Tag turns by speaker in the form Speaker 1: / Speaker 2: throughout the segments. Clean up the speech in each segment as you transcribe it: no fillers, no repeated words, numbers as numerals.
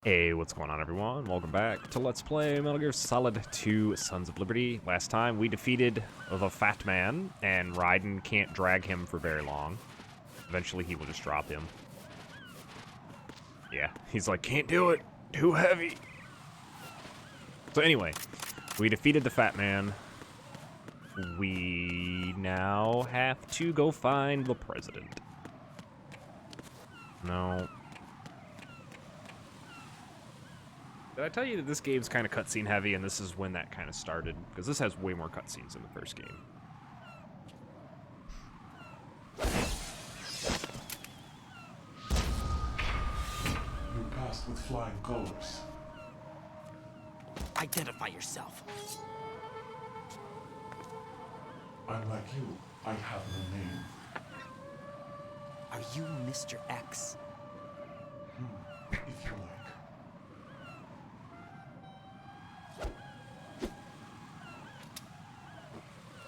Speaker 1: Hey, what's going on everyone? Welcome back to Let's Play Metal Gear Solid 2 Sons of Liberty. Last time we defeated the Fat Man, and Raiden can't drag him for very long. Eventually he will just drop him. Yeah, he's like, can't do it, too heavy. So anyway, we defeated the Fat Man. We now have to go find the President. No. Did I tell you that this game's kind of cutscene heavy, and this is when that kind of started? Because this has way more cutscenes than the first game.
Speaker 2: You passed with flying colors.
Speaker 3: Identify yourself.
Speaker 2: I'm like you. I have no name.
Speaker 3: Are you Mr. X?
Speaker 2: If you like.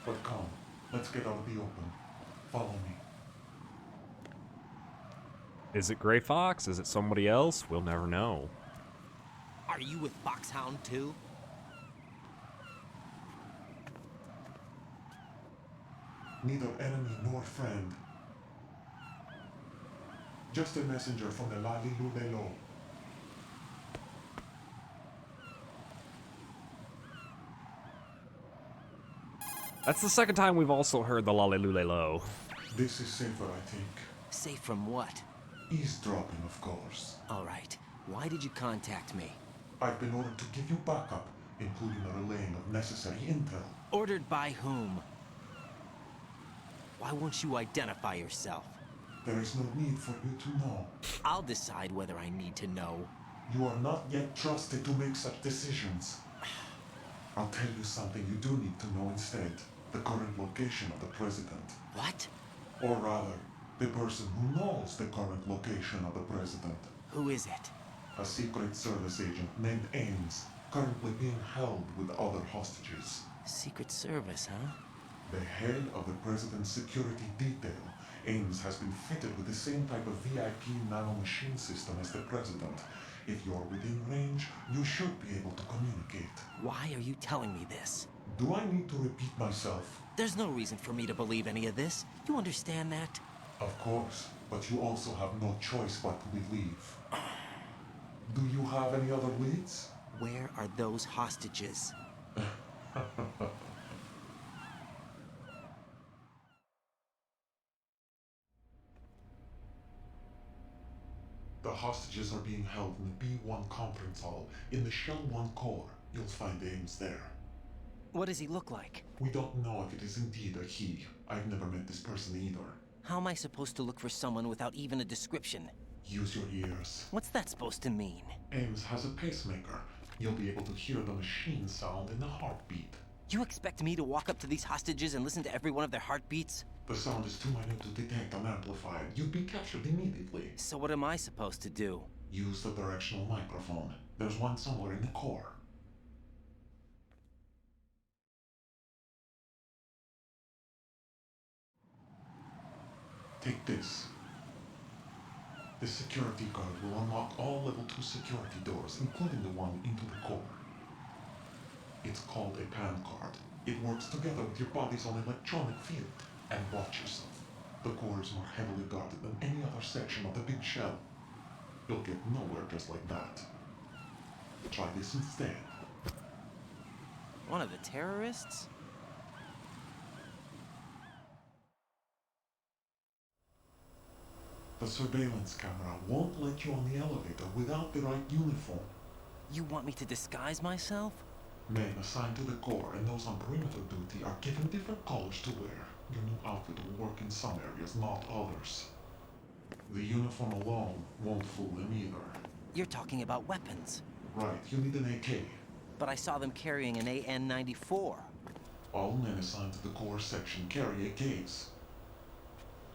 Speaker 2: But come, let's get out of the open. Follow me.
Speaker 1: Is it Gray Fox? Is it somebody else? We'll never know.
Speaker 3: Are you with Foxhound too?
Speaker 2: Neither enemy nor friend. Just a messenger from the Lali Lulelo.
Speaker 1: That's the second time we've also heard the Lalelulelo.
Speaker 2: This is safer, I think.
Speaker 3: Safe from what?
Speaker 2: Eavesdropping, of course.
Speaker 3: All right. Why did you contact me?
Speaker 2: I've been ordered to give you backup, including a relaying of necessary intel.
Speaker 3: Ordered by whom? Why won't you identify yourself?
Speaker 2: There is no need for you to know.
Speaker 3: I'll decide whether I need to know.
Speaker 2: You are not yet trusted to make such decisions. I'll tell you something you do need to know instead. The current location of the president.
Speaker 3: What?
Speaker 2: Or rather, the person who knows the current location of the president.
Speaker 3: Who is it?
Speaker 2: A Secret Service agent named Ames, currently being held with other hostages.
Speaker 3: Secret Service, huh?
Speaker 2: The head of the president's security detail, Ames, has been fitted with the same type of VIP nanomachine system as the president. If you're within range, you should be able to communicate.
Speaker 3: Why are you telling me this?
Speaker 2: Do I need to repeat myself?
Speaker 3: There's no reason for me to believe any of this. You understand that?
Speaker 2: Of course, but you also have no choice but to believe. Do you have any other leads?
Speaker 3: Where are those hostages?
Speaker 2: The hostages are being held in the B1 conference hall in the Shell 1 core. You'll find Ames there.
Speaker 3: What does he look like?
Speaker 2: We don't know if it is indeed a he. I've never met this person either.
Speaker 3: How am I supposed to look for someone without even a description?
Speaker 2: Use your ears.
Speaker 3: What's that supposed to mean?
Speaker 2: Ames has a pacemaker. You'll be able to hear the machine sound in the heartbeat.
Speaker 3: You expect me to walk up to these hostages and listen to every one of their heartbeats?
Speaker 2: The sound is too minute to detect and amplify it. You'd be captured immediately.
Speaker 3: So what am I supposed to do?
Speaker 2: Use the directional microphone. There's one somewhere in the core. Take this. The security card will unlock all level 2 security doors, including the one into the core. It's called a PAN card. It works together with your body's own electronic field. And watch yourself. The core is more heavily guarded than any other section of the big shell. You'll get nowhere just like that. Try this instead.
Speaker 3: One of the terrorists?
Speaker 2: The surveillance camera won't let you on the elevator without the right uniform.
Speaker 3: You want me to disguise myself?
Speaker 2: Men assigned to the core and those on perimeter duty are given different colors to wear. Your new outfit will work in some areas, not others. The uniform alone won't fool them either.
Speaker 3: You're talking about weapons.
Speaker 2: Right, you need an AK.
Speaker 3: But I saw them carrying an AN-94.
Speaker 2: All men assigned to the core section carry AKs.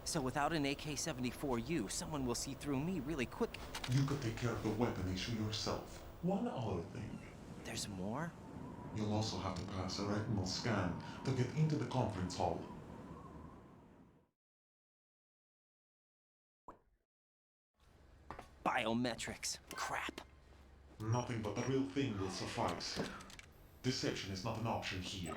Speaker 3: So without an AK-74U, someone will see through me really quick.
Speaker 2: You could take care of the weapon issue yourself. One other thing.
Speaker 3: There's more?
Speaker 2: You'll also have to pass a retinal scan to get into the conference hall.
Speaker 3: Biometrics. Crap.
Speaker 2: nothing but the real thing will suffice. Deception is not an option here.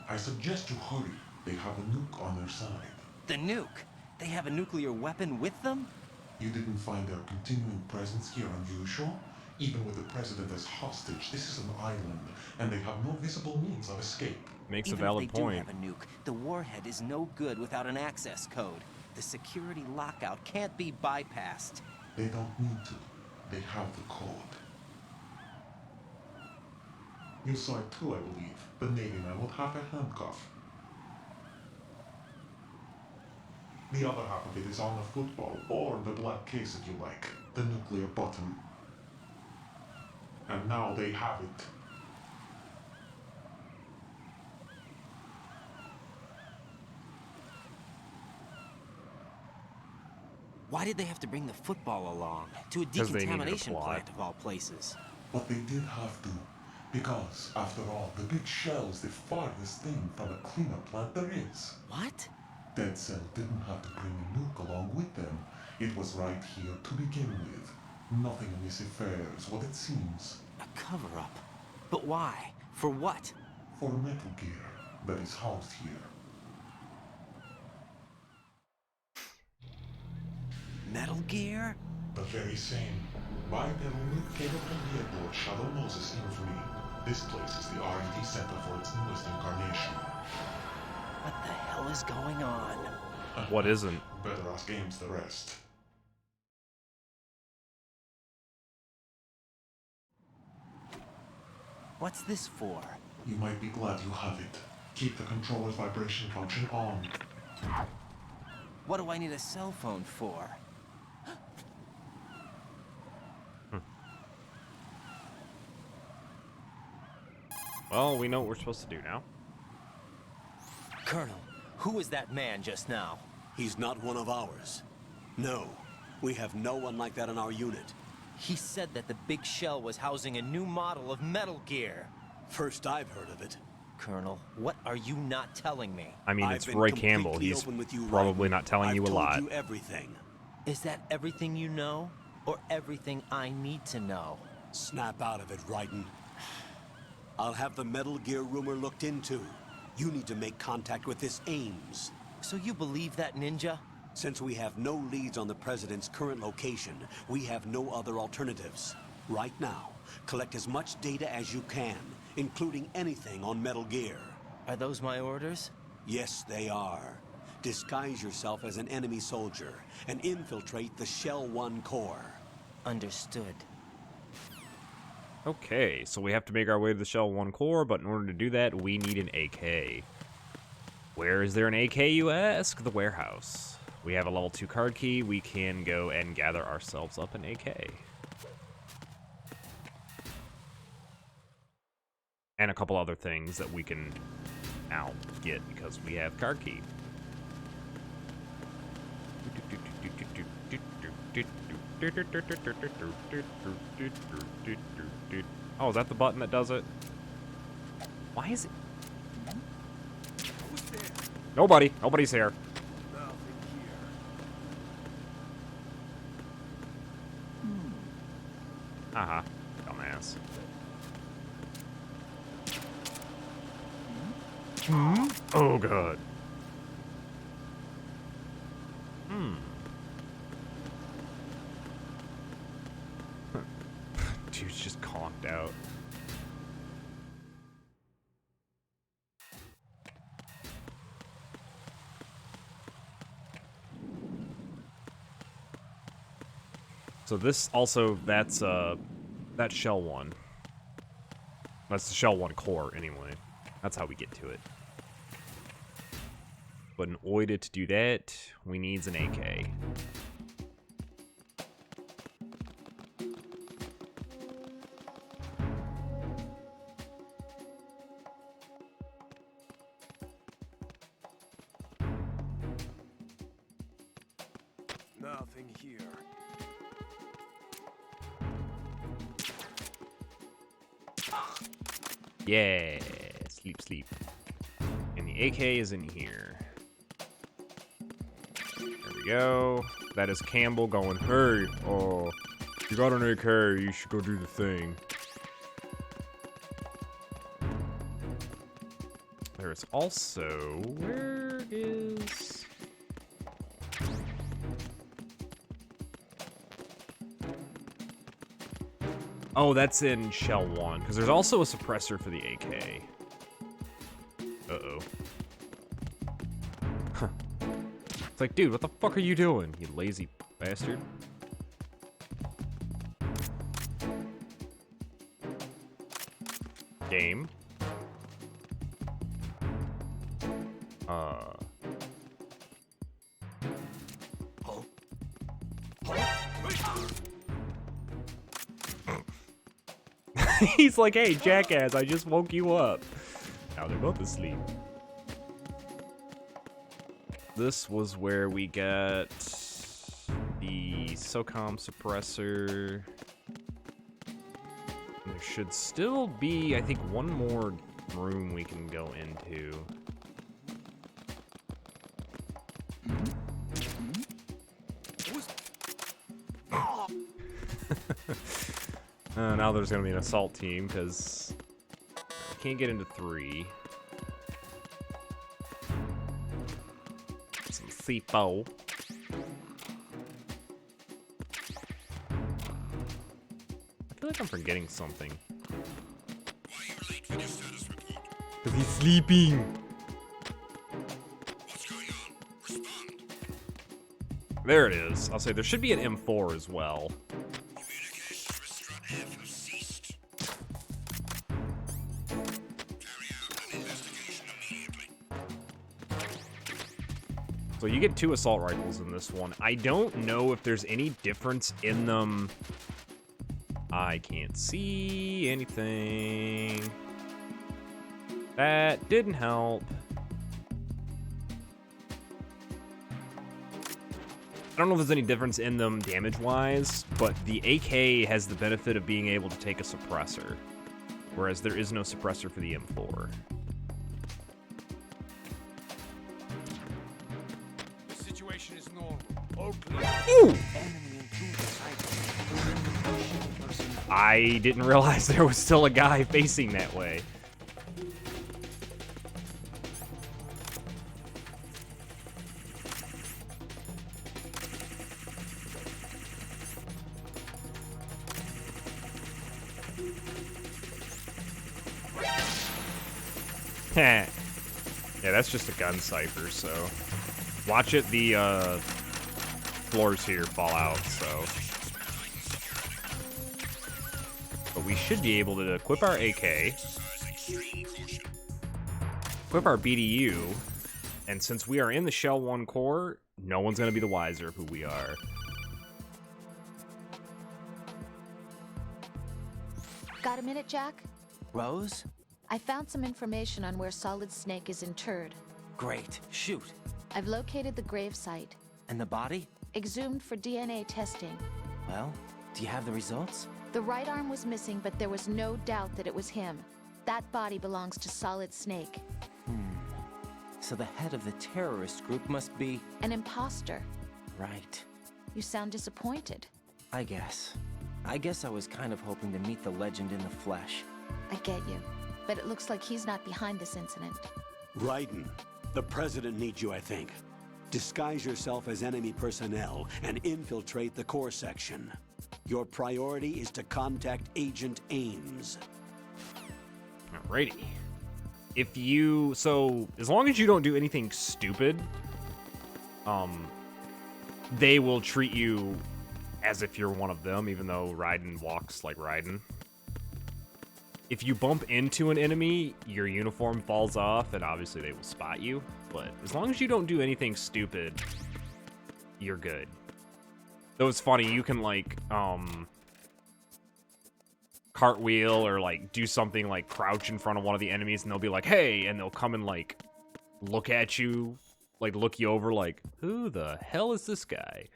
Speaker 2: I suggest you hurry. They have a nuke on their side.
Speaker 3: The nuke? They have a nuclear weapon with them?
Speaker 2: You didn't find their continuing presence here unusual? Even with the president as hostage, this is an island, and they have no visible means of escape.
Speaker 1: Makes
Speaker 3: Even
Speaker 1: a valid
Speaker 3: if they
Speaker 1: point.
Speaker 3: do have a nuke, the warhead is no good without an access code. The security lockout can't be bypassed.
Speaker 2: They don't need to. They have the code. You saw it too, I believe. The Navy man with half a handcuff. The other half of it is on the football, or the black case if you like. The nuclear button. And now they have it.
Speaker 3: Why did they have to bring the football along? To a
Speaker 1: 'Cause they needed a
Speaker 3: decontamination
Speaker 1: plot.
Speaker 3: plant of all places.
Speaker 2: But they did have to. Because, after all, the big shell is the farthest thing from a cleanup plant there is.
Speaker 3: What?
Speaker 2: Dead Cell didn't have to bring a nuke along with them. It was right here to begin with. Nothing in this affair is what it seems.
Speaker 3: A cover-up. But why? For what?
Speaker 2: For Metal Gear that is housed here.
Speaker 3: Metal Gear?
Speaker 2: The very same. Bipedal nuke came from the airport Shadow Moses infamy. This place is the R&D center for its newest incarnation.
Speaker 3: What the hell is going on?
Speaker 1: What isn't?
Speaker 2: Better ask Ames the rest.
Speaker 3: What's this for?
Speaker 2: You might be glad you have it. Keep the controller's vibration function on.
Speaker 3: What do I need a cell phone for?
Speaker 1: Well, we know what we're supposed to do now.
Speaker 3: Colonel, who was that man just now?
Speaker 4: He's not one of ours. No, we have no one like that in our unit.
Speaker 3: He said that the big shell was housing a new model of Metal Gear.
Speaker 4: First I've heard of it.
Speaker 3: Colonel, what are you not telling me?
Speaker 1: I mean,
Speaker 4: I've
Speaker 1: it's
Speaker 4: been
Speaker 1: Roy Campbell.
Speaker 4: completely
Speaker 1: He's
Speaker 4: open with you,
Speaker 1: probably
Speaker 4: Raiden.
Speaker 1: not telling you a lot.
Speaker 4: I've told you everything.
Speaker 3: Is that everything you know? Or everything I need to know?
Speaker 4: Snap out of it, Raiden. I'll have the Metal Gear rumor looked into. You need to make contact with this Ames.
Speaker 3: So you believe that ninja?
Speaker 4: Since we have no leads on the President's current location, we have no other alternatives. Right now, collect as much data as you can, including anything on Metal Gear.
Speaker 3: Are those my orders?
Speaker 4: Yes, they are. Disguise yourself as an enemy soldier and infiltrate the Shell 1 core.
Speaker 3: Understood.
Speaker 1: Okay, so we have to make our way to the Shell 1 core, but in order to do that, we need an AK. Where is there an AK, you ask? The warehouse. We have a level 2 card key. We can go and gather ourselves up an AK. And a couple other things that we can now get because we have card key. Oh, is that the button that does it? Why is it? Nobody's here. Haha, dumbass. Oh, God. Dude's just conked out. So this also, that's Shell 1. That's the Shell 1 core, anyway. That's how we get to it. But in order to do that, we needs an AK.
Speaker 4: Nothing here.
Speaker 1: Yeah, sleep, sleep. And the AK is in here. There we we go. That is Campbell going, hey, you got an AK, you should go do the thing. There's also, where is... Oh, that's in Shell 1, because there's also a suppressor for the AK. Uh-oh. Huh. It's like, dude, what the fuck are you doing, you lazy bastard? Game. He's like, hey, jackass, I just woke you up. Now they're both asleep. This was where we got the SOCOM suppressor. There should still be, I think, one more room we can go into. Now there's gonna be an assault team, because I can't get into 3. Some C4. I feel like I'm forgetting something.
Speaker 5: Why are you late with your status report?
Speaker 1: Because he's sleeping.
Speaker 5: What's going on? Respond.
Speaker 1: There it is. I'll say there should be an M4 as well.
Speaker 5: Communications with Strut F have ceased. Carry out an investigation immediately.
Speaker 1: So you get 2 assault rifles in this one. I don't know if there's any difference in them. I can't see anything. That didn't help. I don't know if there's any difference in them damage-wise, but the AK has the benefit of being able to take a suppressor, whereas there is no suppressor for the M4.
Speaker 5: The situation is normal. All clear.
Speaker 1: Ooh! I didn't realize there was still a guy facing that way. Heh. Yeah, that's just a gun cipher, so... Watch it, the, floors here fall out, so... But we should be able to equip our AK, equip our BDU, and since we are in the Shell 1 core, no one's gonna be the wiser of who we are.
Speaker 6: Got a minute, Jack?
Speaker 3: Rose?
Speaker 6: I found some information on where Solid Snake is interred.
Speaker 3: Great. Shoot.
Speaker 6: I've located the grave site,
Speaker 3: And the body?
Speaker 6: exhumed for DNA testing.
Speaker 3: Well, do you have the results?
Speaker 6: The right arm was missing, but there was no doubt that it was him. That body belongs to Solid Snake.
Speaker 3: So the head of the terrorist group must be...
Speaker 6: An imposter.
Speaker 3: Right.
Speaker 6: You sound disappointed.
Speaker 3: I guess. I guess I was kind of hoping to meet the legend in the flesh.
Speaker 6: I get you. But it looks like he's not behind this incident.
Speaker 4: Raiden, the president needs you, I think. Disguise yourself as enemy personnel and infiltrate the core section. Your priority is to contact Agent Ames.
Speaker 1: Alrighty. If you... So, as long as you don't do anything stupid, they will treat you as if you're one of them, even though Raiden walks like Raiden. If you bump into an enemy, your uniform falls off, and obviously they will spot you. But as long as you don't do anything stupid, you're good. Though it's funny, you can, like, cartwheel or, like, do something like crouch in front of one of the enemies, and they'll be like, hey, and they'll come and, like, look at you, like, look you over, like, who the hell is this guy?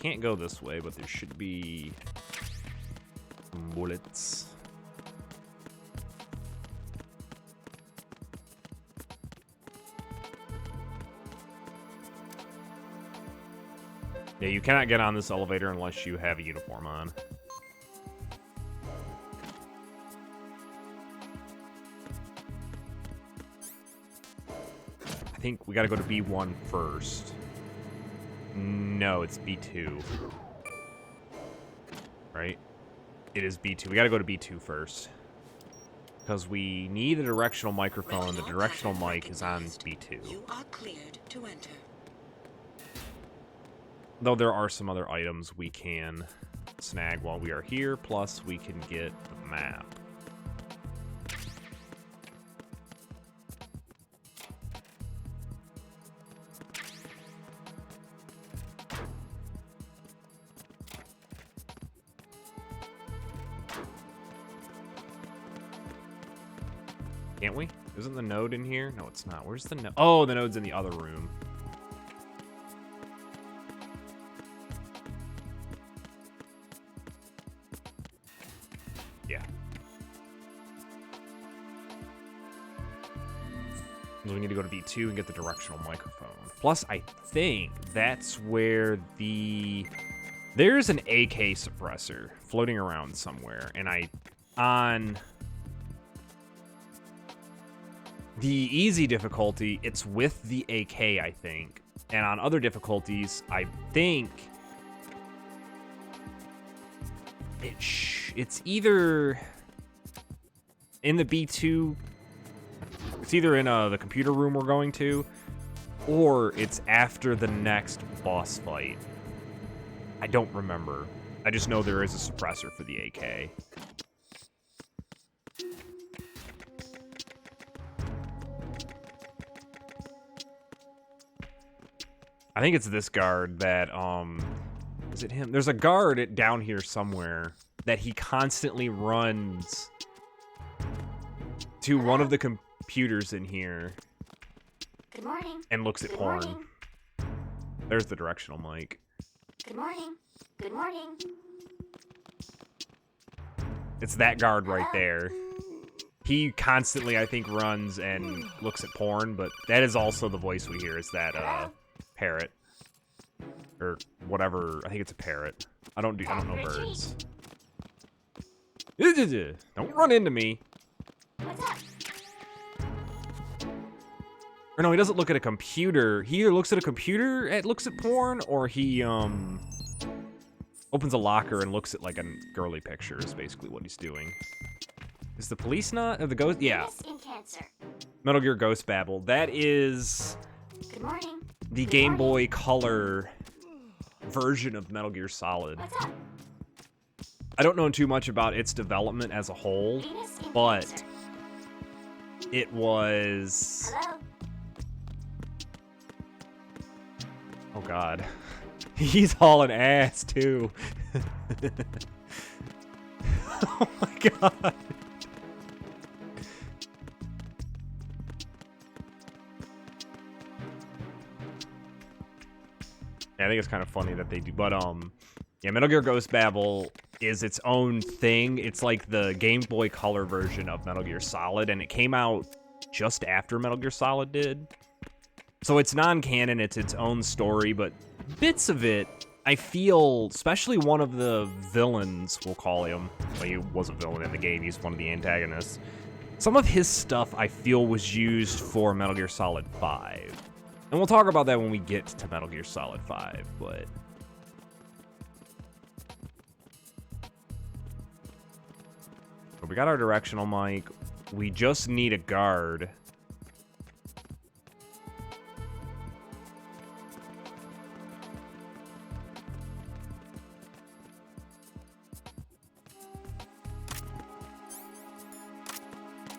Speaker 1: can't go this way, but there should be some bullets. Yeah, you cannot get on this elevator unless you have a uniform on. I think we gotta go to B1 first. No, it's B2. Right? It is B2. We gotta go to B2 first. Because we need a directional microphone. The directional mic is on B2.
Speaker 5: You are cleared to enter.
Speaker 1: Though there are some other items we can snag while we are here, plus we can get the map. Can't we? Isn't the node in here? No, it's not. Where's the node? Oh, the node's in the other room. Yeah. So we need to go to B2 and get the directional microphone. Plus, I think that's where there's an AK suppressor floating around somewhere, and on the easy difficulty, it's with the AK, I think. And on other difficulties, I think it's either in the B2, it's either in the computer room we're going to, or it's after the next boss fight. I don't remember. I just know there is a suppressor for the AK. I think it's this guard that, is it him? There's a guard down here somewhere that he constantly runs to one of the computers in here.
Speaker 6: Good morning.
Speaker 1: And looks at
Speaker 6: Good
Speaker 1: porn.
Speaker 6: morning.
Speaker 1: There's the directional mic.
Speaker 6: Good morning. Good morning.
Speaker 1: It's that guard right there. He constantly, I think, runs and looks at porn, but that is also the voice we hear, is that, parrot. Or whatever. I think it's a parrot. I don't know birds. Don't run into me.
Speaker 6: What's up?
Speaker 1: Or no, he doesn't look at a computer. He either looks at a computer and looks at porn, or he opens a locker and looks at like a girly picture is basically what he's doing. Is the police not? Or the ghost? Yeah.
Speaker 6: In cancer.
Speaker 1: Metal Gear Ghost Babel. That is
Speaker 6: Good morning.
Speaker 1: the
Speaker 6: Good
Speaker 1: Game
Speaker 6: morning.
Speaker 1: Boy Color version of Metal Gear Solid.
Speaker 6: What's up?
Speaker 1: I don't know too much about its development as a whole,
Speaker 6: Venus in
Speaker 1: but
Speaker 6: Cancer.
Speaker 1: it was...
Speaker 6: Hello.
Speaker 1: Oh god. He's hauling ass too. Oh my god. Yeah, I think it's kind of funny that they do, but yeah, Metal Gear Ghost Babel is its own thing. It's like the Game Boy Color version of Metal Gear Solid, and it came out just after Metal Gear Solid did. So it's non-canon, it's its own story, but bits of it, I feel, especially one of the villains, we'll call him. Well, he was a villain in the game, he's one of the antagonists. Some of his stuff, I feel, was used for Metal Gear Solid 5. And we'll talk about that when we get to Metal Gear Solid 5, but... we got our directional mic. We just need a guard.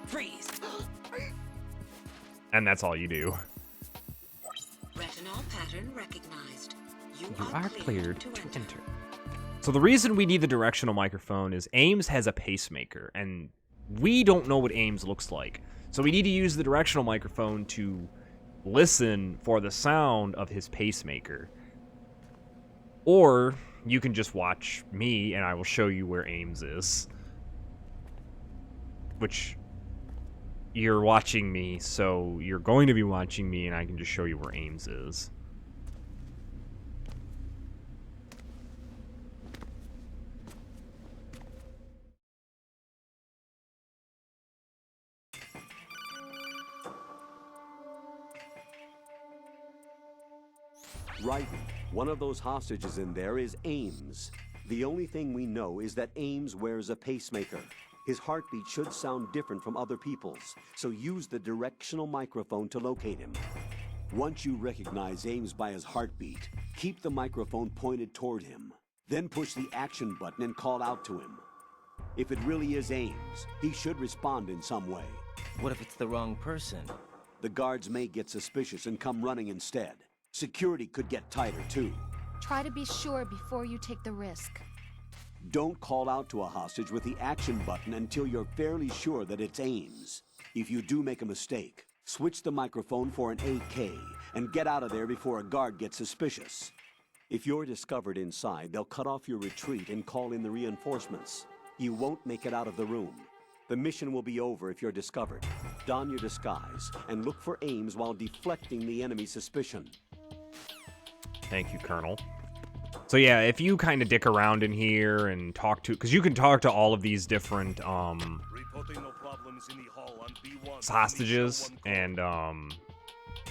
Speaker 5: Freeze.
Speaker 1: And that's all you do.
Speaker 5: Retinol pattern recognized. You
Speaker 1: You are cleared to
Speaker 5: enter.
Speaker 1: enter. So the reason we need the directional microphone is Ames has a pacemaker, and we don't know what Ames looks like. So we need to use the directional microphone to listen for the sound of his pacemaker. Or you can just watch me and I will show you where Ames is. Which, you're watching me, so you're going to be watching me and I can just show you where Ames is.
Speaker 4: Right. One of those hostages in there is Ames. The only thing we know is that Ames wears a pacemaker. His heartbeat should sound different from other people's, so use the directional microphone to locate him. Once you recognize Ames by his heartbeat, keep the microphone pointed toward him. Then push the action button and call out to him. If it really is Ames, he should respond in some way.
Speaker 3: What if it's the wrong person?
Speaker 4: The guards may get suspicious and come running instead. Security could get tighter, too.
Speaker 6: Try to be sure before you take the risk.
Speaker 4: Don't call out to a hostage with the action button until you're fairly sure that it's Ames. If you do make a mistake, switch the microphone for an AK and get out of there before a guard gets suspicious. If you're discovered inside, they'll cut off your retreat and call in the reinforcements. You won't make it out of the room. The mission will be over if you're discovered. Don your disguise and look for Ames while deflecting the enemy's suspicion.
Speaker 1: Thank you, Colonel. So yeah, if you kind of dick around in here and talk to, because you can talk to all of these different hostages, and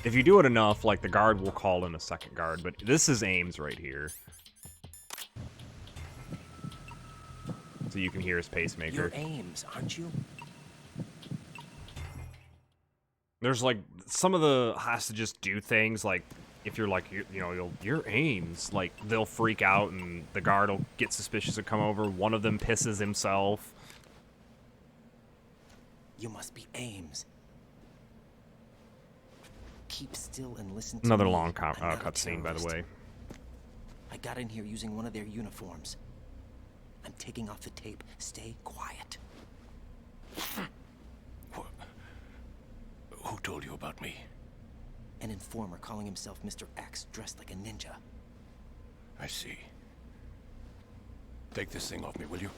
Speaker 1: if you do it enough, like the guard will call in a second guard. But this is Ames right here, so you can hear his pacemaker.
Speaker 3: You're Ames, aren't you?
Speaker 1: There's like some of the hostages do things like, if you're like, you're Ames, like they'll freak out and the guard will get suspicious and come over. One of them pisses himself.
Speaker 3: You must be Ames. Keep still and listen to
Speaker 1: Another
Speaker 3: me.
Speaker 1: long
Speaker 3: I'm not a
Speaker 1: cutscene, by the
Speaker 3: terrorist.
Speaker 1: way.
Speaker 3: I got in here using one of their uniforms. I'm taking off the tape. Stay quiet.
Speaker 7: Who told you about me?
Speaker 3: An informer calling himself Mr. X, dressed like a ninja.
Speaker 7: I see. Take this thing off me, will you?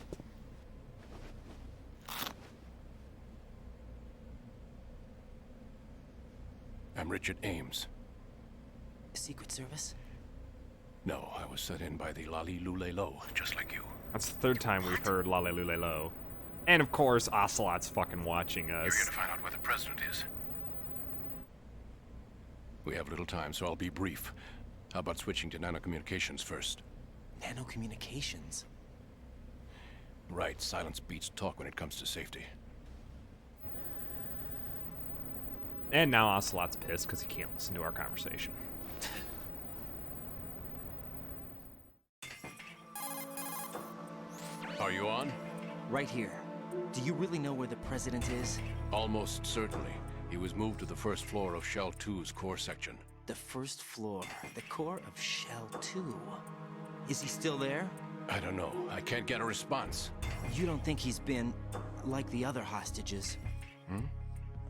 Speaker 7: I'm Richard Ames.
Speaker 3: Secret Service?
Speaker 7: No, I was set in by the Lali Lule Lo, just like you.
Speaker 1: That's the third time we've heard Lale Lule Lo. And of course, Ocelot's fucking watching us.
Speaker 7: You're here to find out where the president is. We have little time, so I'll be brief. How about switching to nanocommunications first?
Speaker 3: Nanocommunications?
Speaker 7: Right, silence beats talk when it comes to safety.
Speaker 1: And now Ocelot's pissed because he can't listen to our conversation.
Speaker 7: Are you on?
Speaker 3: Right here. Do you really know where the president is?
Speaker 7: Almost certainly. He was moved to the first floor of Shell 2's core section.
Speaker 3: The first floor. The core of Shell 2. Is he still there?
Speaker 7: I don't know. I can't get a response.
Speaker 3: You don't think he's been like the other hostages?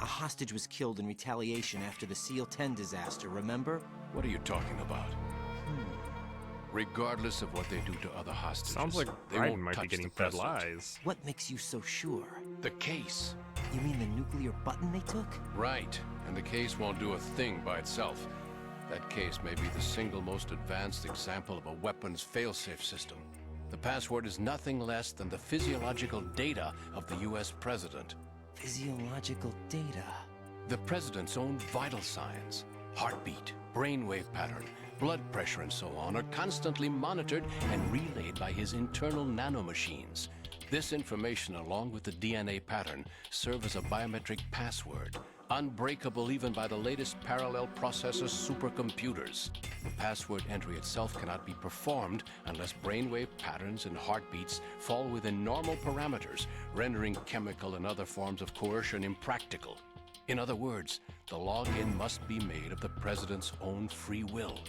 Speaker 3: A hostage was killed in retaliation after the SEAL 10 disaster, remember?
Speaker 7: What are you talking about? Regardless of what they do to other hostages,
Speaker 1: Sounds like
Speaker 7: they
Speaker 1: Raiden
Speaker 7: won't
Speaker 1: might be
Speaker 7: touch
Speaker 1: getting
Speaker 7: the
Speaker 1: fed
Speaker 7: president.
Speaker 1: lies.
Speaker 3: What makes you so sure?
Speaker 7: The case.
Speaker 3: You mean the nuclear button they took?
Speaker 7: Right. And the case won't do a thing by itself. That case may be the single most advanced example of a weapons failsafe system. The password is nothing less than the physiological data of the US president.
Speaker 3: Physiological data.
Speaker 7: The president's own vital signs, heartbeat, brainwave pattern, blood pressure and so on are constantly monitored and relayed by his internal nanomachines. This information, along with the DNA pattern, serve as a biometric password, unbreakable even by the latest parallel processor supercomputers. The password entry itself cannot be performed unless brainwave patterns and heartbeats fall within normal parameters, rendering chemical and other forms of coercion impractical. In other words, the login must be made of the president's own free will.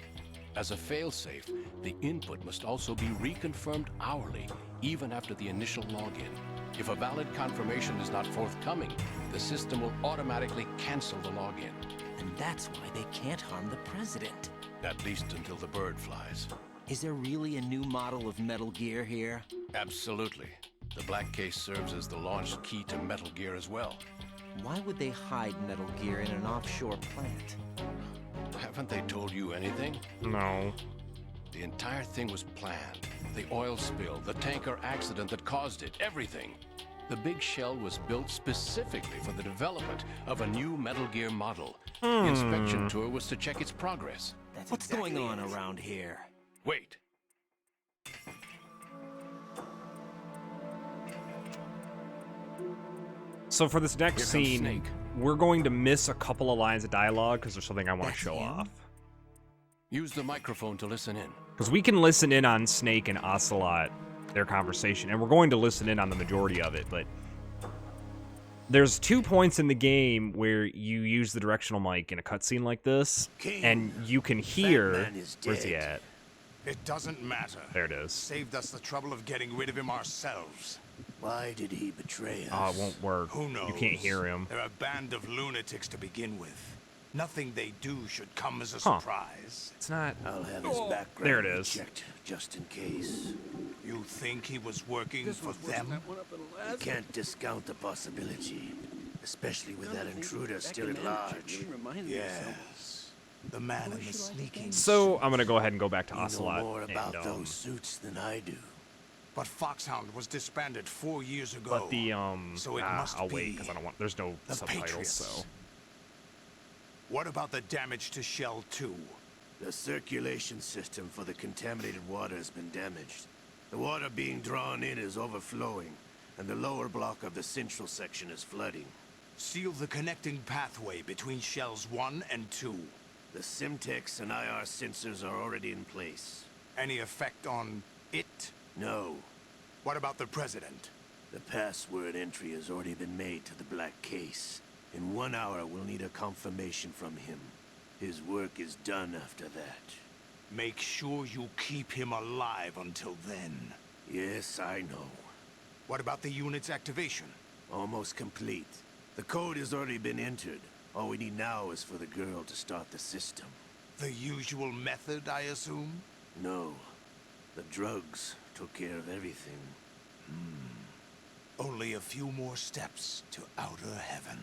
Speaker 7: As a failsafe, the input must also be reconfirmed hourly, even after the initial login. If a valid confirmation is not forthcoming, the system will automatically cancel the login.
Speaker 3: And that's why they can't harm the president.
Speaker 7: At least until the bird flies.
Speaker 3: Is there really a new model of Metal Gear here?
Speaker 7: Absolutely. The black case serves as the launch key to Metal Gear as well.
Speaker 3: Why would they hide Metal Gear in an offshore plant?
Speaker 7: Haven't they told you anything?
Speaker 1: No.
Speaker 7: The entire thing was planned. The oil spill, the tanker accident that caused it, everything. The big shell was built specifically for the development of a new Metal Gear model. The inspection tour was to check its progress.
Speaker 3: What's going on around here?
Speaker 7: Wait.
Speaker 1: So for this next
Speaker 7: Here comes
Speaker 1: scene,
Speaker 7: Snake.
Speaker 1: we're going to miss a couple of lines of dialogue because there's something I want to
Speaker 3: That's
Speaker 1: show
Speaker 3: him?
Speaker 1: off.
Speaker 7: Use the microphone to listen in.
Speaker 1: Because we can listen in on Snake and Ocelot, their conversation, and we're going to listen in on the majority of it, but there's 2 points in the game where you use the directional mic in a cutscene like this,
Speaker 8: King,
Speaker 1: and you can hear...
Speaker 8: man is
Speaker 1: Where's he
Speaker 8: dead.
Speaker 1: at?
Speaker 8: It doesn't matter.
Speaker 1: There it is.
Speaker 8: Saved us the trouble of getting rid of him ourselves. Why did he betray us?
Speaker 1: Oh, it won't work.
Speaker 8: Who knows?
Speaker 1: You can't hear him.
Speaker 8: They're a band of lunatics to begin with. Nothing they do should come as a surprise.
Speaker 1: It's not...
Speaker 8: I'll have his background
Speaker 1: There it is.
Speaker 8: checked just in case. You think he was working for them? You can't discount the possibility, especially with that intruder still at large. Yes. The man in the sneaking
Speaker 1: So, I'm going to go ahead and go back to
Speaker 8: You know
Speaker 1: Ocelot.
Speaker 8: more about
Speaker 1: and,
Speaker 8: those suits than I do. But Foxhound was disbanded 4 years ago.
Speaker 1: But the,
Speaker 8: So it must
Speaker 1: I'll
Speaker 8: be
Speaker 1: wait, because I don't want... There's no
Speaker 8: the
Speaker 1: subtitles,
Speaker 8: Patriots.
Speaker 1: so...
Speaker 8: What about the damage to Shell 2? The circulation system for the contaminated water has been damaged. The water being drawn in is overflowing, and the lower block of the central section is flooding. Seal the connecting pathway between Shells 1 and 2. The Simtex and IR sensors are already in place. Any effect on it? No. What about the President? The password entry has already been made to the black case. In 1 hour, we'll need a confirmation from him. His work is done after that. Make sure you keep him alive until then. Yes, I know. What about the unit's activation? Almost complete. The code has already been entered. All we need now is for the girl to start the system. The usual method, I assume? No. The drugs took care of everything. Only a few more steps to outer heaven.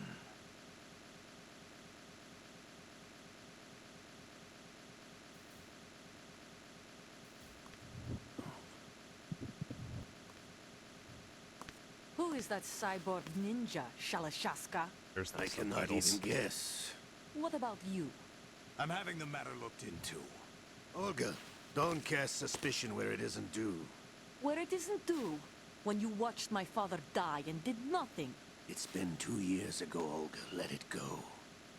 Speaker 9: Who is that cyborg ninja, Shalashaska?
Speaker 1: There's the
Speaker 8: I cannot
Speaker 1: subtitles.
Speaker 8: even guess.
Speaker 9: What about you?
Speaker 8: I'm having the matter looked into. Olga, don't cast suspicion where it isn't due.
Speaker 9: Where it isn't due, when you watched my father die and did nothing.
Speaker 8: It's been 2 years ago, Olga. Let it go.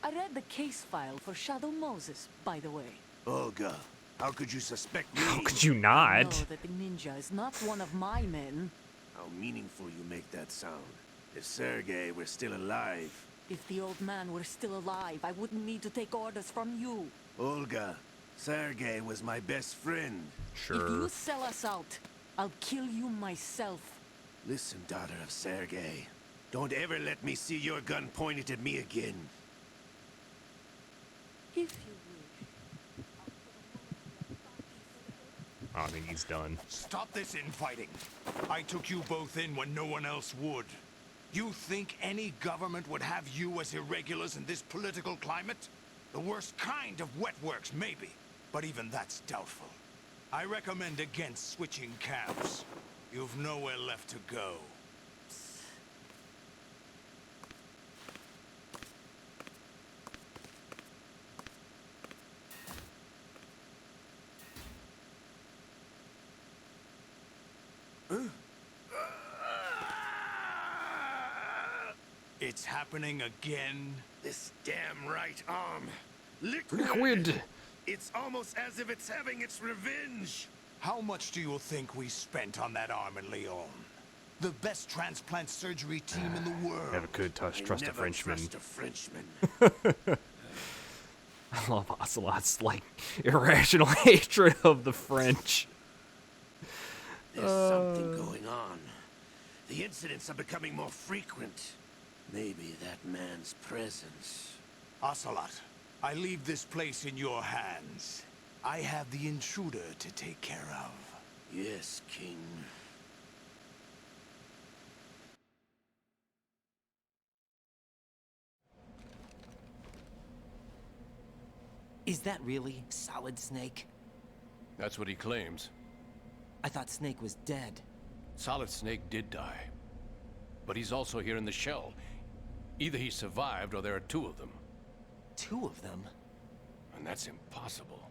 Speaker 9: I read the case file for Shadow Moses, by the way.
Speaker 8: Olga, how could you suspect me?
Speaker 1: How could you
Speaker 9: I
Speaker 1: not?
Speaker 9: know that the ninja is not one of my men.
Speaker 8: How meaningful you make that sound. If Sergei were still alive...
Speaker 9: If the old man were still alive, I wouldn't need to take orders from you.
Speaker 8: Olga, Sergei was my best friend.
Speaker 9: If you
Speaker 1: Sure.
Speaker 9: sell us out, I'll kill you myself.
Speaker 8: Listen, daughter of Sergei. Don't ever let me see your gun pointed at me again.
Speaker 9: If you wish.
Speaker 1: Oh, I think he's done.
Speaker 8: Stop this infighting. I took you both in when no one else would. You think any government would have you as irregulars in this political climate? The worst kind of wet works, maybe. But even that's doubtful. I recommend against switching camps. You've nowhere left to go. It's happening again. This damn right arm.
Speaker 1: Liquid!
Speaker 8: It's almost as if it's having its revenge. How much do you think we spent on that arm in Lyon? The best transplant surgery team in the world.
Speaker 1: Never could trust a
Speaker 8: Never
Speaker 1: Frenchman.
Speaker 8: trust a Frenchman.
Speaker 1: I love Ocelot's, like, irrational hatred of the French.
Speaker 8: There's something going on. The incidents are becoming more frequent. Maybe that man's presence. Ocelot, I leave this place in your hands.
Speaker 5: I have the intruder to take care of.
Speaker 8: Yes, King.
Speaker 3: Is that really Solid Snake?
Speaker 7: That's what he claims.
Speaker 3: I thought Snake was dead.
Speaker 7: Solid Snake did die. But he's also here in the shell. Either he survived or there are two of them.
Speaker 3: Two of them?
Speaker 7: And that's impossible.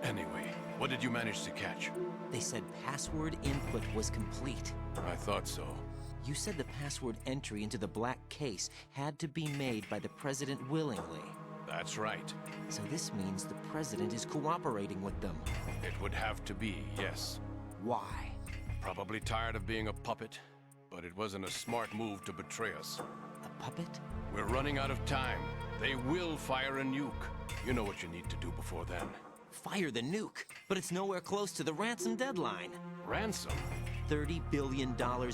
Speaker 7: Anyway, what did you manage to catch?
Speaker 3: They said password input was complete.
Speaker 7: I thought so.
Speaker 3: You said the password entry into the black case had to be made by the President willingly.
Speaker 7: That's right.
Speaker 3: So this means the President is cooperating with them.
Speaker 7: It would have to be, yes.
Speaker 3: Why?
Speaker 7: Probably tired of being a puppet, but it wasn't a smart move to betray us.
Speaker 3: A puppet?
Speaker 7: We're running out of time. They will fire a nuke. You know what you need to do before then.
Speaker 3: Fire the nuke, but it's nowhere close to the ransom deadline.
Speaker 7: Ransom?
Speaker 3: $30 billion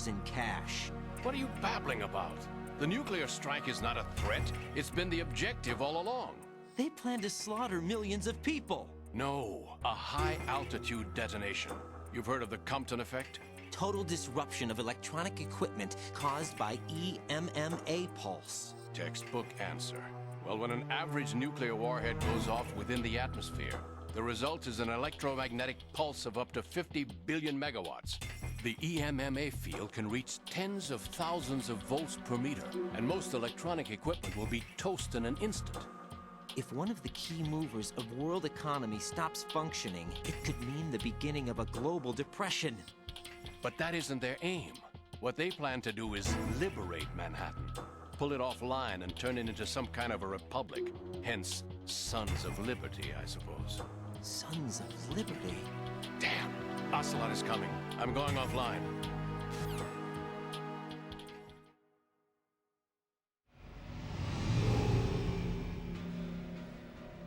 Speaker 3: in cash.
Speaker 7: What are you babbling about? The nuclear strike is not a threat. It's been the objective all along.
Speaker 3: They plan to slaughter millions of people.
Speaker 7: No, a high-altitude detonation. You've heard of the Compton effect?
Speaker 3: Total disruption of electronic equipment caused by EMMA pulse.
Speaker 7: Textbook answer. Well, when an average nuclear warhead goes off within the atmosphere, the result is an electromagnetic pulse of up to 50 billion megawatts. The EMMA field can reach tens of thousands of volts per meter, and most electronic equipment will be toast in an instant.
Speaker 3: If one of the key movers of world economy stops functioning, it could mean the beginning of a global depression.
Speaker 7: But that isn't their aim. What they plan to do is liberate Manhattan. Pull it offline and turn it into some kind of a republic. Hence, Sons of Liberty, I suppose.
Speaker 3: Sons of Liberty?
Speaker 7: Damn! Ocelot is coming. I'm going offline.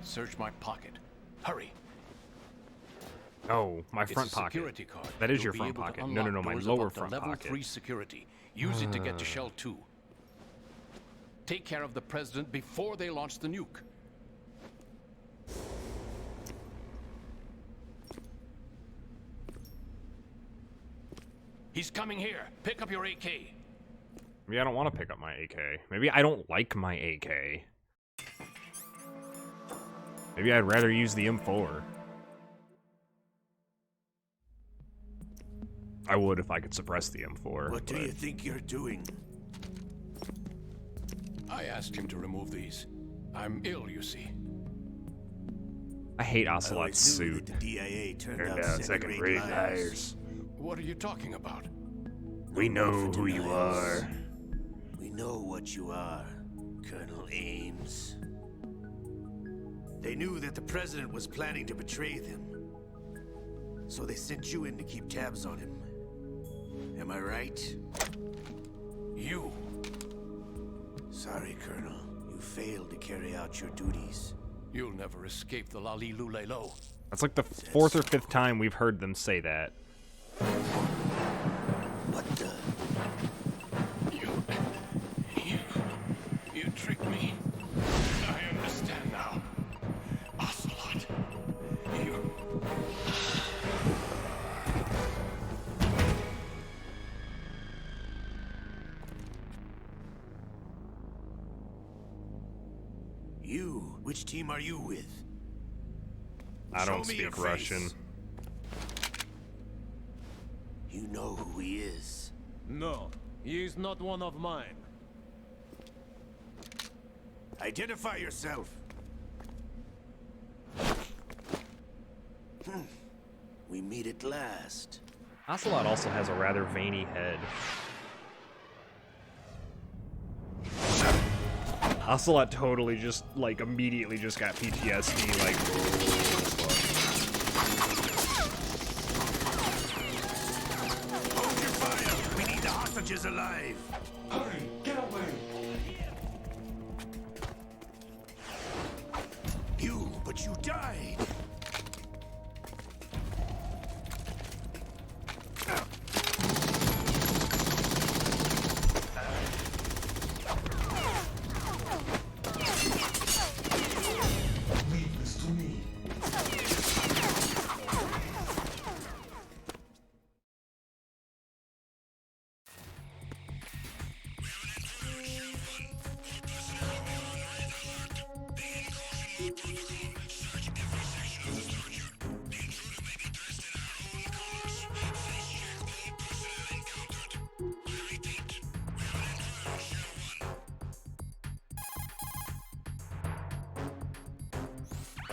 Speaker 7: Search my pocket. Hurry!
Speaker 1: Oh, my front
Speaker 7: It's a
Speaker 1: pocket.
Speaker 7: security card.
Speaker 1: That is
Speaker 7: You'll
Speaker 1: your
Speaker 7: be
Speaker 1: front
Speaker 7: able to
Speaker 1: pocket. No,
Speaker 7: unlock
Speaker 1: my
Speaker 7: doors
Speaker 1: lower
Speaker 7: above the
Speaker 1: front
Speaker 7: level
Speaker 1: pocket.
Speaker 7: 3 security. Use it to get to Shell 2. Take care of the President before they launch the nuke. He's coming here. Pick up your AK.
Speaker 1: Maybe I don't want to pick up my AK. Maybe I don't like my AK. Maybe I'd rather use the M4. I would if I could suppress the M4.
Speaker 8: What do you think you're doing?
Speaker 7: I asked him to remove these. I'm ill, you see.
Speaker 1: I hate
Speaker 8: I
Speaker 1: Ocelot's
Speaker 8: always knew
Speaker 1: suit.
Speaker 8: that the DIA turned
Speaker 1: Turned
Speaker 8: out
Speaker 1: out
Speaker 8: second-rate liars.
Speaker 7: What are you talking about?
Speaker 1: We know who you are.
Speaker 8: We know what you are, Colonel Ames. They knew that the President was planning to betray them. So they sent you in to keep tabs on him. Am I right?
Speaker 7: You.
Speaker 8: Sorry, Colonel. You failed to carry out your duties.
Speaker 7: You'll never escape the Lali Lulelo.
Speaker 1: That's like the fourth or fifth time we've heard them say that.
Speaker 8: What the?
Speaker 7: You tricked me. I understand now. Ocelot. You...
Speaker 8: You? Which team are you with?
Speaker 1: I don't
Speaker 8: Show me your
Speaker 1: speak Russian.
Speaker 8: face. You know who he is.
Speaker 10: No, he is not one of mine.
Speaker 8: Identify yourself. We meet at last.
Speaker 1: Ocelot also has a rather veiny head. Ocelot totally just, like, immediately just got PTSD, like...
Speaker 8: Hold your fire! We need the hostages alive!
Speaker 2: Hurry, get away!
Speaker 8: But you died!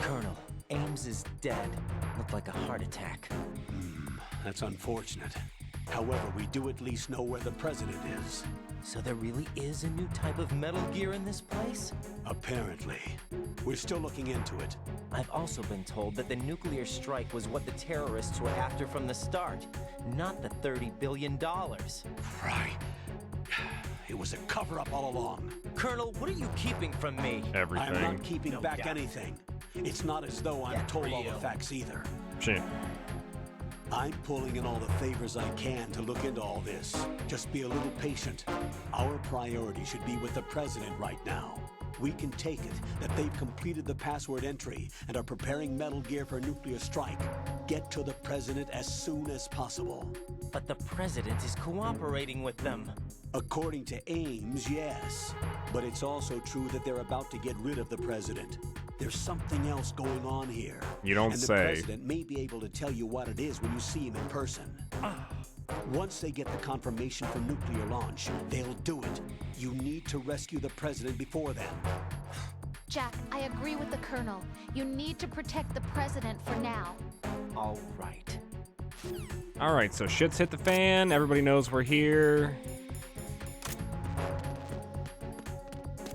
Speaker 3: Colonel, Ames is dead. Looked like a heart attack.
Speaker 4: That's unfortunate. However, we do at least know where the president is.
Speaker 3: So there really is a new type of Metal Gear in this place?
Speaker 4: Apparently. We're still looking into it.
Speaker 3: I've also been told that the nuclear strike was what the terrorists were after from the start, not the $30 billion.
Speaker 4: Right. It was a cover-up all along.
Speaker 3: Colonel, what are you keeping from me?
Speaker 1: Everything.
Speaker 4: I'm not keeping back anything. It's not as though I'm told all the facts either.
Speaker 1: Shit.
Speaker 4: I'm pulling in all the favors I can to look into all this. Just be a little patient. Our priority should be with the president right now. We can take it that they've completed the password entry and are preparing Metal Gear for nuclear strike. Get to the president as soon as possible.
Speaker 3: But the president is cooperating with them.
Speaker 4: According to Ames, yes. But it's also true that they're about to get rid of the president. There's something else going on here.
Speaker 1: You don't
Speaker 4: and
Speaker 1: say.
Speaker 4: The president may be able to tell you what it is when you see him in person. Once they get the confirmation for nuclear launch, they'll do it. You need to rescue the president before then.
Speaker 6: Jack, I agree with the Colonel. You need to protect the president for now.
Speaker 3: All right.
Speaker 1: All right, so shit's hit the fan. Everybody knows we're here.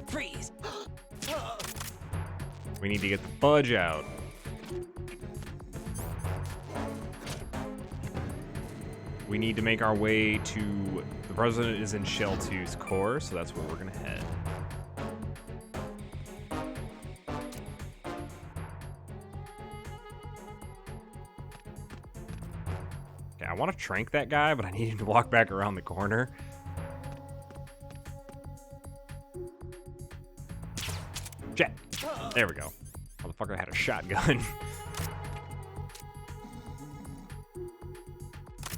Speaker 3: Freeze!
Speaker 1: We need to get the budge out. We need to make our way to... The president is in Shell 2's core, so that's where we're gonna head. Okay, I want to trank that guy, but I need him to walk back around the corner. Jet. There we go. Motherfucker had a shotgun.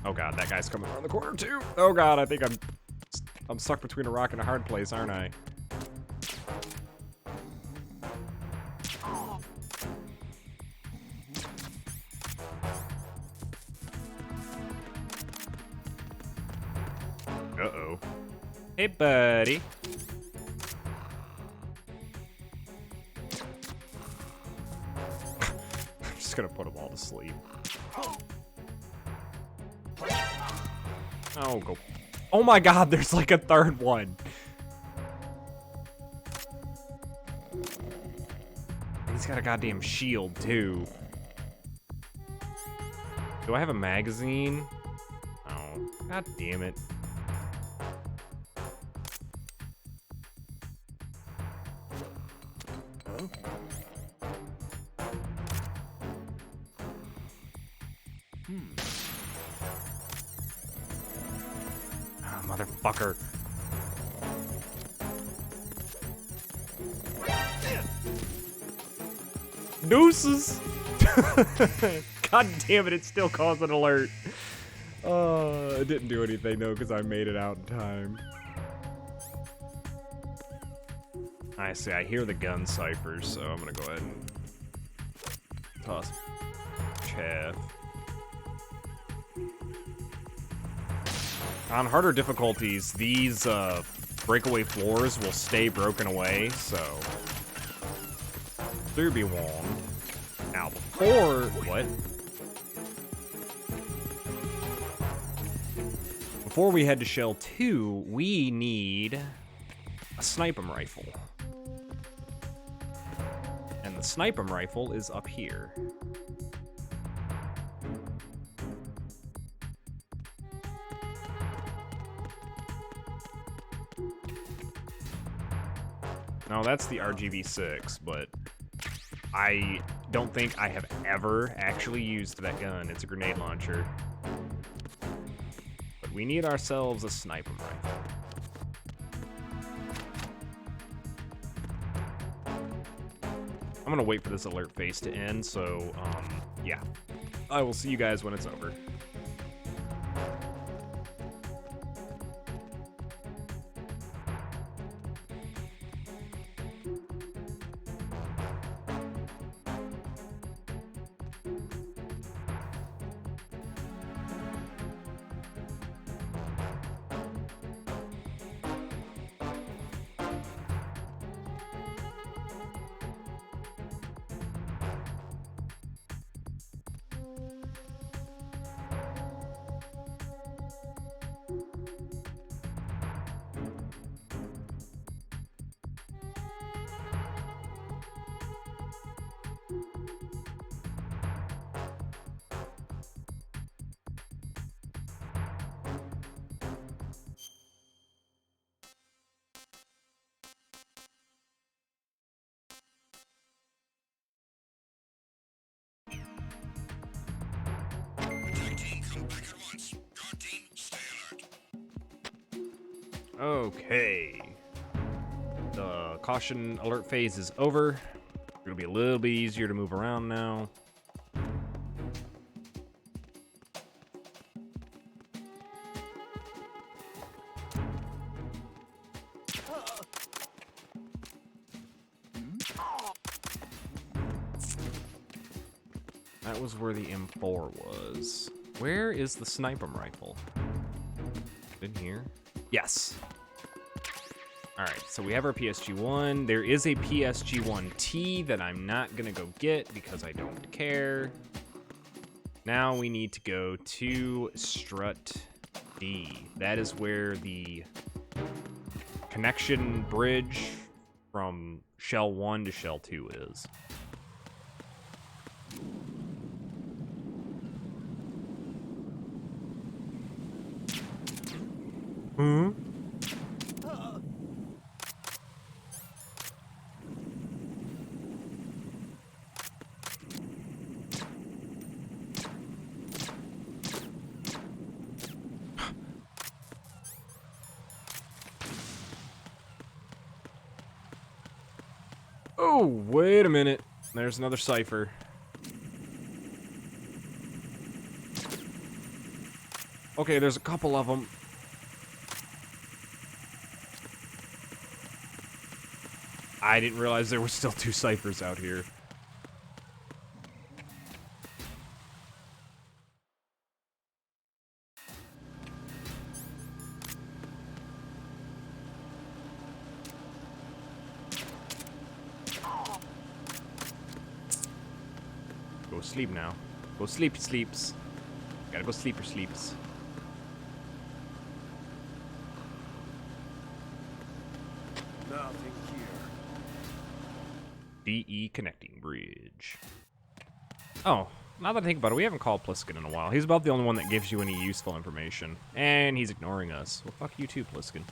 Speaker 1: Oh god, that guy's coming around the corner too. Oh god, I think I'm stuck between a rock and a hard place, aren't I? Uh-oh. Hey, buddy. I'm just gonna put them all to sleep. Oh, go. Oh my god, there's like a third one. He's got a goddamn shield, too. Do I have a magazine? Oh, god damn it. Ah, motherfucker. Deuces! God damn it, it still caused an alert. It didn't do anything though, because I made it out in time. I see, I hear the gun ciphers, so I'm gonna go ahead and toss chaff. On harder difficulties, these breakaway floors will stay broken away, so do be warned. Now, before what? Before we head to Shell 2, we need a sniper rifle. And the sniper rifle is up here. No, that's the RGB6, but I don't think I have ever actually used that gun. It's a grenade launcher. But we need ourselves a sniper rifle. I'm gonna wait for this alert phase to end, so, yeah. I will see you guys when it's over. Okay. The caution alert phase is over. It'll be a little bit easier to move around now. That was where the M4 was. Where is the sniper rifle? In here? Yes. Alright, so we have our PSG-1. There is a PSG-1T that I'm not gonna go get because I don't care. Now we need to go to Strut D. That is where the connection bridge from Shell 1 to Shell 2 is. Hmm? Oh, wait a minute. There's another cipher. Okay, there's a couple of them. I didn't realize there were still 2 ciphers out here. Go sleep now. Go sleep, sleeps. Gotta go sleep or sleeps.
Speaker 8: Nothing here.
Speaker 1: DE connecting bridge. Oh, now that I think about it, we haven't called Pliskin in a while. He's about the only one that gives you any useful information. And he's ignoring us. Well, fuck you too, Pliskin.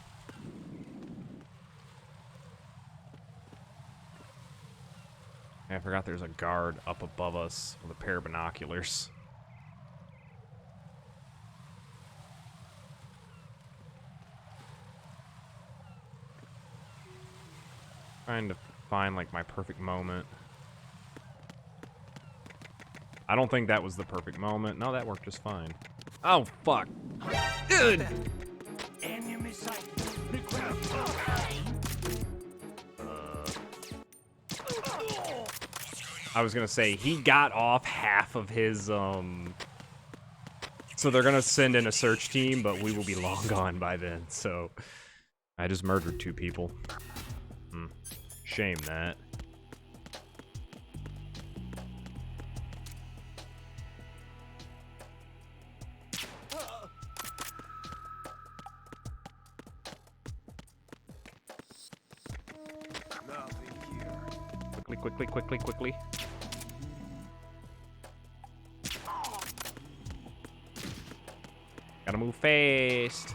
Speaker 1: I forgot there's a guard up above us with a pair of binoculars. Trying to find, like, my perfect moment. I don't think that was the perfect moment. No, that worked just fine. Oh, fuck. Good. I was gonna say, he got off half of his, So they're gonna send in a search team, but we will be long gone by then, so... I just murdered 2 people. Shame that.
Speaker 8: Nothing here.
Speaker 1: Quickly, quickly, quickly. Gotta move fast.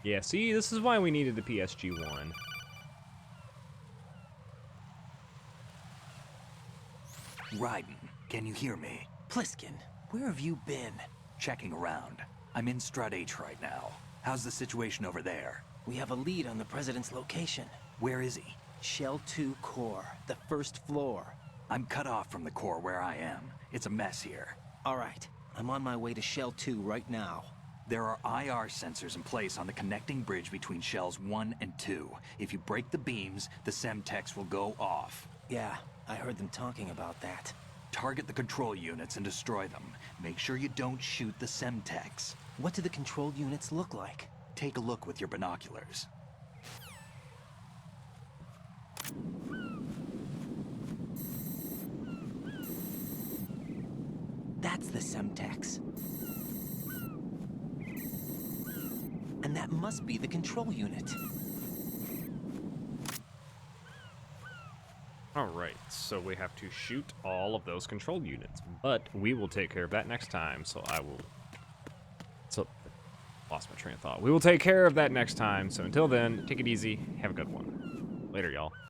Speaker 1: Yeah, see, this is why we needed the PSG-1.
Speaker 11: Raiden, can you hear me?
Speaker 3: Pliskin, where have you been?
Speaker 11: Checking around. I'm in Strut H right now. How's the situation over there?
Speaker 3: We have a lead on the President's location.
Speaker 11: Where is he?
Speaker 3: Shell 2 core, the 1st floor.
Speaker 11: I'm cut off from the core where I am. It's a mess here.
Speaker 3: All right, I'm on my way to Shell 2 right now.
Speaker 11: There are IR sensors in place on the connecting bridge between Shells 1 and 2. If you break the beams, the Semtex will go off.
Speaker 3: Yeah, I heard them talking about that.
Speaker 11: Target the control units and destroy them. Make sure you don't shoot the Semtex.
Speaker 3: What do the control units look like?
Speaker 11: Take a look with your binoculars.
Speaker 3: That's the Semtex. And that must be the control unit.
Speaker 1: Alright, so we have to shoot all of those control units, but we will take care of that next time, so I will... So, Lost my train of thought. We will take care of that next time. So until then, take it easy. Have a good one. Later, y'all.